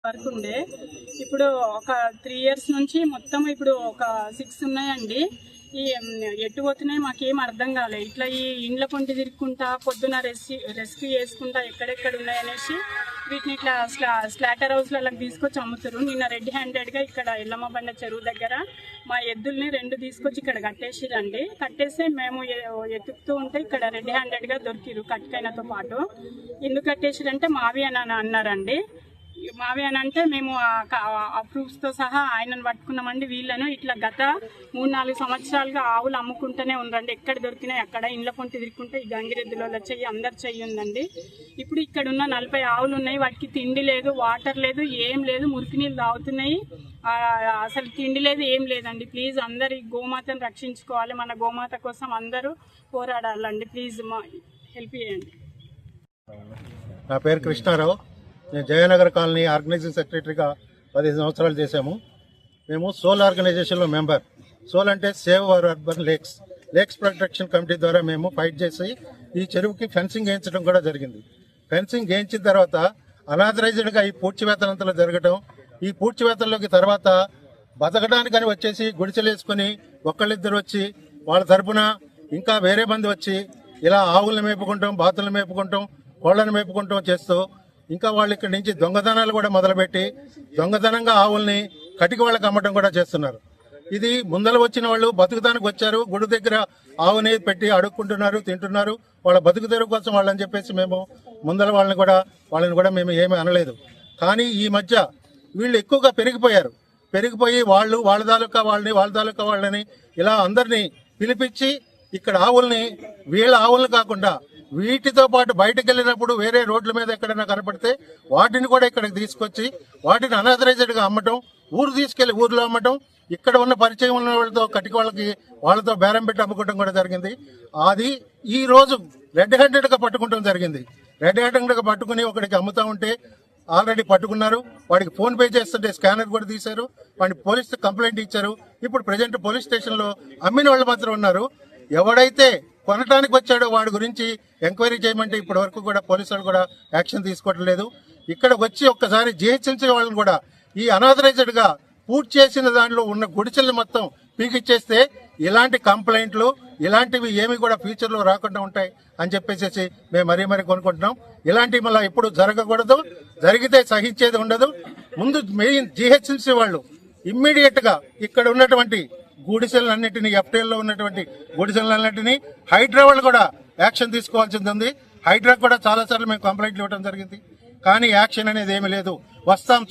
వరకు ఉండే. ఇప్పుడు ఒక 3 years నుంచి మొత్తం ఇప్పుడు ఒక 6 ఉన్నాయండి. ఈ ఎటు పోతున్నాయి మాకేం అర్థం కాలేదు. ఇట్లా ఈ ఇండ్ల పొంటి తిరుక్కుంటా పొద్దున రెస్క్యూ చేసుకుంటా ఎక్కడెక్కడ ఉన్నాయనేసి వీటిని ఇట్లా స్లాటర్ హౌస్లలో తీసుకొచ్చి అమ్ముతారు. నిన్న రెడ్ హ్యాండెడ్గా ఇక్కడ ఎల్లమ్మ బండ చెరువు దగ్గర మా ఎద్దుల్ని 2 తీసుకొచ్చి ఇక్కడ కట్టేసిరండి. కట్టేస్తే మేము ఎత్తుకుతూ ఉంటే ఇక్కడ రెడ్ హ్యాండెడ్గా దొరికిరు కట్కైనతో పాటు. ఎందుకు కట్టేసిరంటే మావి అని అన్నారండి. మావి అని అంటే మేము ఆ ప్రూఫ్స్తో సహా ఆయనను పట్టుకున్నామండి. వీళ్ళను ఇట్లా గత 3-4 సంవత్సరాలుగా ఆవులు అమ్ముకుంటూనే ఉండండి. ఎక్కడ దొరికినాయి అక్కడ ఇండ్ల పొంటి తిరుక్కుంటే ఈ గంగిరెద్దుల చెయ్యి అందరు చెయ్యి ఉందండి. ఇప్పుడు ఇక్కడ ఉన్న 40 ఆవులు ఉన్నాయి. వాటికి తిండి లేదు, వాటర్ లేదు, ఏం లేదు, మురికి నీళ్ళు తాగుతున్నాయి. అసలు తిండి లేదు, ఏం లేదండి. ప్లీజ్ అందరు ఈ గోమాతను రక్షించుకోవాలి. మన గోమాత కోసం అందరూ పోరాడాలండి. ప్లీజ్ మా హెల్ప్ చేయండి. నా పేరు కృష్ణారావు. నేను జయనగర్ కాలనీ ఆర్గనైజింగ్ సెక్రటరీగా 15 సంవత్సరాలు చేశాము. మేము సోల్ ఆర్గనైజేషన్లో మెంబర్. సోల్ అంటే save hour urban lakes protection committee ద్వారా మేము ఫైట్ చేసి ఈ చెరువుకి ఫెన్సింగ్ వేయించడం కూడా జరిగింది. ఫెన్సింగ్ వేయించిన తర్వాత అనాథరైజ్డ్గా ఈ పూడ్చివేతనంతలో జరగడం, ఈ పూడ్చివేతల్లోకి తర్వాత బతకడానికని వచ్చేసి గుడిసెలు వేసుకుని ఒకళ్ళిద్దరు వచ్చి వాళ్ళ తరపున ఇంకా వేరే మంది వచ్చి ఇలా ఆవులను మేపుకుంటాం, బాతులను మేపుకుంటాం, కోళ్లను మేపుకుంటాం చేస్తూ ఇంకా వాళ్ళు ఇక్కడి నుంచి దొంగతనాలు కూడా మొదలుపెట్టి దొంగతనంగా ఆవుల్ని కటికి వాళ్ళకి అమ్మటం కూడా చేస్తున్నారు. ఇది ముందర వచ్చిన వాళ్ళు బతుకుతానికి వచ్చారు, గుడి దగ్గర ఆవుని పెట్టి అడుక్కుంటున్నారు, తింటున్నారు. వాళ్ళ బతుకు తెరువు కోసం వాళ్ళని చెప్పేసి మేము ముందర వాళ్ళని కూడా మేము ఏమీ అనలేదు. కానీ ఈ మధ్య వీళ్ళు ఎక్కువగా పెరిగిపోయి వాళ్ళ తాలూకా వాళ్ళని ఇలా అందరినీ పిలిపించి ఇక్కడ ఆవుల్ని వీళ్ళ ఆవుల్ని కాకుండా వీటితో పాటు బయటకు వెళ్ళినప్పుడు వేరే రోడ్ల మీద ఎక్కడైనా కనపడితే వాటిని కూడా ఇక్కడికి తీసుకొచ్చి వాటిని అనాథరైజ్డ్గా అమ్మటం, తీసుకెళ్లి ఊర్లో అమ్మటం, ఇక్కడ ఉన్న పరిచయం ఉన్న వాళ్ళతో కటికి వాళ్ళతో బేరం పెట్టి అమ్ముకోవడం కూడా జరిగింది. అది ఈ రోజు రెడ్ హ్యాండెడ్గా పట్టుకుంటాం జరిగింది. రెడ్ హ్యాండెడ్గా పట్టుకుని ఒకడికి అమ్ముతా ఉంటే ఆల్రెడీ పట్టుకున్నారు. వాడికి ఫోన్ పే చేస్తుంటే స్కానర్ కూడా తీశారు. వాడిని పోలీస్ కంప్లైంట్ ఇచ్చారు. ఇప్పుడు ప్రజెంట్ పోలీస్ స్టేషన్లో అమ్మిన వాళ్ళు మాత్రం ఉన్నారు. ఎవడైతే కొనటానికి వచ్చాడో వాడి గురించి ఎంక్వైరీ చేయమంటే ఇప్పటి వరకు కూడా పోలీసు వాళ్ళు కూడా యాక్షన్ తీసుకోవటం లేదు. ఇక్కడ వచ్చి ఒక్కసారి జిహెచ్ఎంసీ వాళ్ళని కూడా ఈ అనాథరైజ్డ్గా పూర్తి చేసిన దాంట్లో ఉన్న గుడిసెల్ని మొత్తం పీకిచ్చేస్తే ఇలాంటి కంప్లైంట్లు ఇలాంటివి ఏమి కూడా ఫ్యూచర్లో రాకుండా ఉంటాయి అని చెప్పేసి మేము మరీ కొనుక్కుంటున్నాం. ఇలాంటివి మళ్ళీ ఎప్పుడు జరగకూడదు. జరిగితే సహించేది ఉండదు. ముందు మెయిన్ జిహెచ్ఎంసీ వాళ్ళు ఇమ్మీడియట్ గా ఇక్కడ ఉన్నటువంటి గుడిసెలన్నింటినీ ఎఫ్టీఎల్లో ఉన్నటువంటి గుడిసెలన్నింటినీ హైడ్రా వాళ్ళు కూడా యాక్షన్ తీసుకోవాల్సింది ఉంది. హైడ్రా కూడా చాలా సార్లు మేము కంప్లైంట్లు ఇవ్వడం జరిగింది. కానీ యాక్షన్ అనేది ఏమీ లేదు. వస్తాం